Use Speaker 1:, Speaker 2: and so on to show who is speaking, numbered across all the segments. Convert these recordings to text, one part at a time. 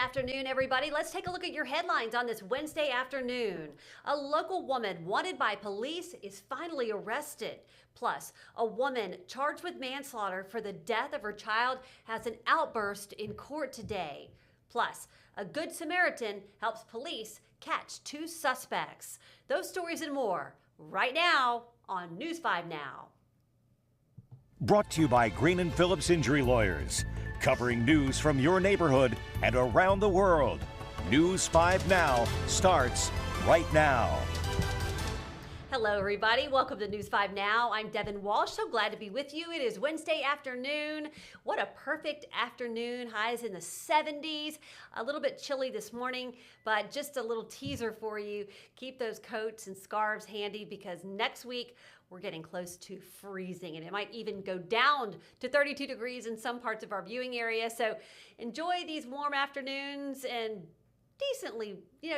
Speaker 1: afternoon, everybody. Let's take a look at your headlines on this Wednesday afternoon. A local woman wanted by police is finally arrested. Plus, a woman charged with manslaughter for the death of her child has an outburst in court today. Plus, a Good Samaritan helps police catch 2 suspects. Those stories and more right now on News 5 Now.
Speaker 2: Brought to you by Green & Phillips Injury Lawyers, covering news from your neighborhood and around the world. News 5 Now starts right now.
Speaker 1: Hello, everybody. Welcome to News 5 Now. I'm Devin Walsh. So glad to be with you. It is Wednesday afternoon. What a perfect afternoon. Highs in the 70s. A little bit chilly this morning, but just a little teaser for you. Keep those coats and scarves handy because next week we're getting close to freezing, and it might even go down to 32 degrees in some parts of our viewing area. So enjoy these warm afternoons and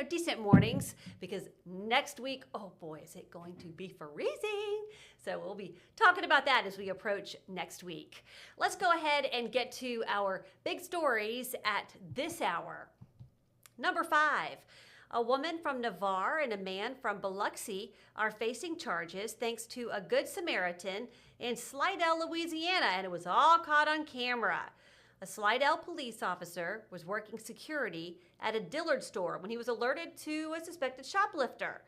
Speaker 1: decent mornings, because next week, oh boy, is it going to be freezing. So we'll be talking about that as we approach next week. Let's go ahead and get to our big stories at this hour. Number 5. A woman from Navarre and a man from Biloxi are facing charges thanks to a Good Samaritan in Slidell, Louisiana, and it was all caught on camera. A Slidell police officer was working security at a Dillard store when he was alerted to a suspected shoplifter.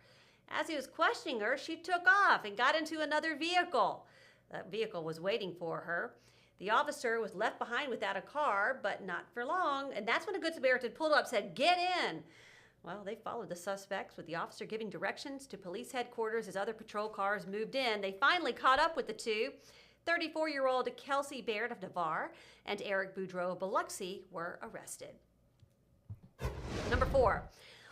Speaker 1: As he was questioning her, she took off and got into another vehicle. That vehicle was waiting for her. The officer was left behind without a car, but not for long, and that's when a Good Samaritan pulled up and said, "Get in." Well, they followed the suspects, with the officer giving directions to police headquarters as other patrol cars moved in. They finally caught up with the two. 34-year-old Kelsey Baird of Navarre and Eric Boudreau of Biloxi were arrested. Number 4,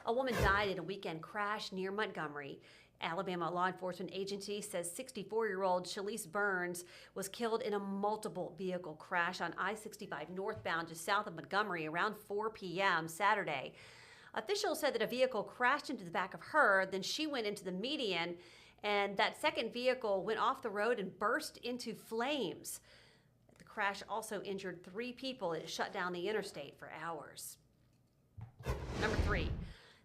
Speaker 1: a woman died in a weekend crash near Montgomery. Alabama law enforcement agency says 64-year-old Shalise Burns was killed in a multiple vehicle crash on I-65 northbound just south of Montgomery around 4 p.m. Saturday. Officials said that a vehicle crashed into the back of her, then she went into the median, and that second vehicle went off the road and burst into flames. The crash also injured 3 people. It shut down the interstate for hours. Number 3,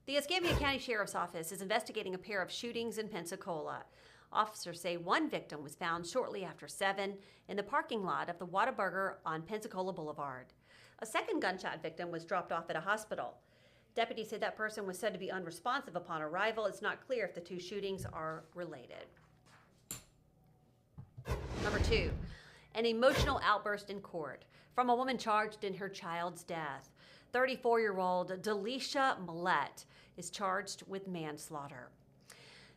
Speaker 1: the Escambia County Sheriff's Office is investigating a pair of shootings in Pensacola. Officers say one victim was found shortly after 7 in the parking lot of the Whataburger on Pensacola Boulevard. A second gunshot victim was dropped off at a hospital. Deputies said that person was said to be unresponsive upon arrival. It's not clear if the 2 shootings are related. Number 2, an emotional outburst in court from a woman charged in her child's death. 34-year-old Delisha Millette is charged with manslaughter.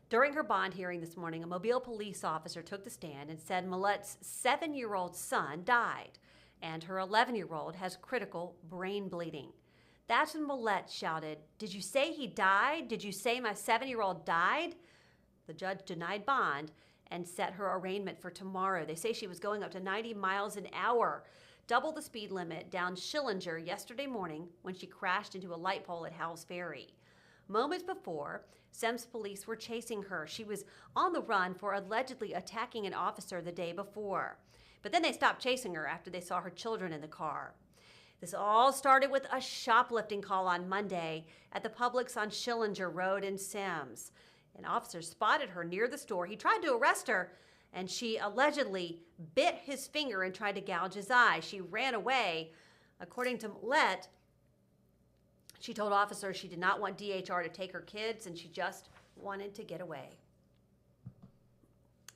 Speaker 1: During her bond hearing this morning, a Mobile police officer took the stand and said Millette's 7-year-old son died, and her 11-year-old has critical brain bleeding. That's when Millette shouted, "Did you say he died? Did you say my 7-year-old died?" The judge denied bond and set her arraignment for tomorrow. They say she was going up to 90 miles an hour, double the speed limit, down Schillinger yesterday morning when she crashed into a light pole at Howells Ferry. Moments before, Semmes police were chasing her. She was on the run for allegedly attacking an officer the day before. But then they stopped chasing her after they saw her children in the car. This all started with a shoplifting call on Monday at the Publix on Schillinger Road in Semmes. An officer spotted her near the store. He tried to arrest her, and she allegedly bit his finger and tried to gouge his eye. She ran away. According to Millette, she told officers she did not want DHR to take her kids, and she just wanted to get away.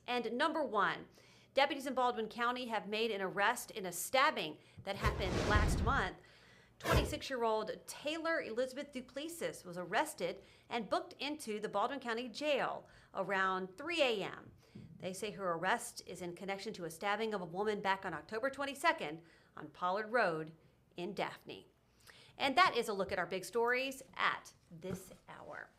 Speaker 1: And number 1, deputies in Baldwin County have made an arrest in a stabbing that happened last month. 26-year-old Taylor Elizabeth Duplessis was arrested and booked into the Baldwin County Jail around 3 a.m. They say her arrest is in connection to a stabbing of a woman back on October 22nd on Pollard Road in Daphne. And that is a look at our big stories at this hour.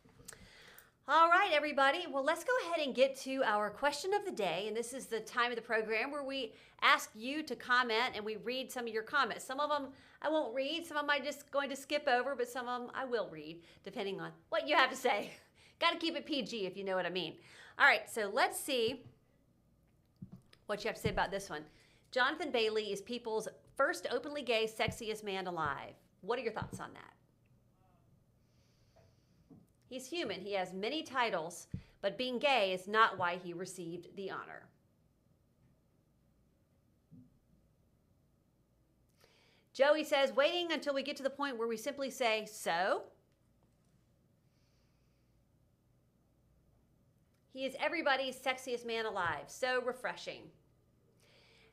Speaker 1: All right, everybody. Well, let's go ahead and get to our question of the day. And this is the time of the program where we ask you to comment and we read some of your comments. Some of them I won't read. Some of them I'm just going to skip over, but some of them I will read, depending on what you have to say. Got to keep it PG, if you know what I mean. All right, so let's see what you have to say about this one. Jonathan Bailey is people's first openly gay, sexiest man alive. What are your thoughts on that? He's human. He has many titles, but being gay is not why he received the honor. Joey says, waiting until we get to the point where we simply say, so? He is everybody's sexiest man alive. So refreshing.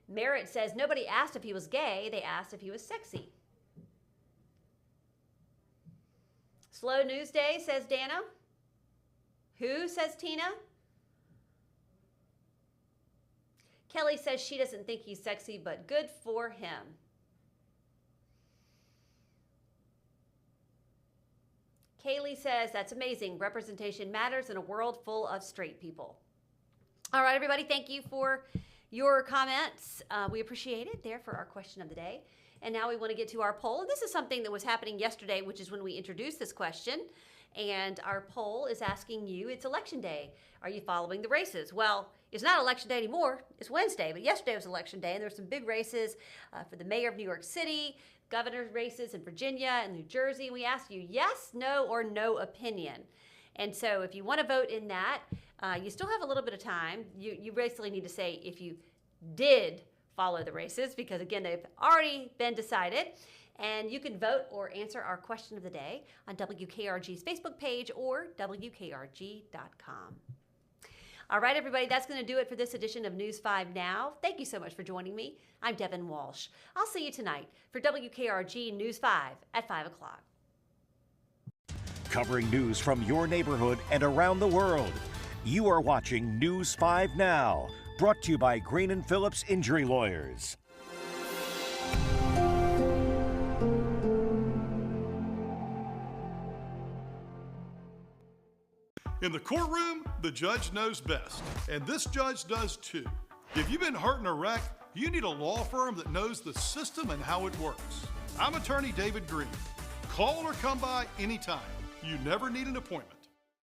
Speaker 1: Merritt says, nobody asked if he was gay. They asked if he was sexy. Slow news day, says Dana. Who, says Tina? Kelly says she doesn't think he's sexy, but good for him. Kaylee says, that's amazing. Representation matters in a world full of straight people. All right, everybody, thank you for your comments. We appreciate it there for our question of the day. And now we want to get to our poll. And this is something that was happening yesterday, which is when we introduced this question. And our poll is asking you, it's election day. Are you following the races? Well, it's not election day anymore. It's Wednesday, but yesterday was election day. And there were some big races for the mayor of New York City, governor's races in Virginia and New Jersey. And we asked you yes, no, or no opinion. And so if you want to vote in that, you still have a little bit of time. You basically need to say if you did follow the races, because again, they've already been decided. And you can vote or answer our question of the day on WKRG's Facebook page or WKRG.com. All right, everybody, that's going to do it for this edition of News 5 Now. Thank you so much for joining me. I'm Devin Walsh. I'll see you tonight for WKRG News 5 at 5 o'clock.
Speaker 2: Covering news from your neighborhood and around the world. You are watching News 5 Now, brought to you by Green & Phillips Injury Lawyers.
Speaker 3: In the courtroom, the judge knows best, and this judge does too. If you've been hurt in a wreck, you need a law firm that knows the system and how it works. I'm attorney David Green. Call or come by anytime. You never need an appointment.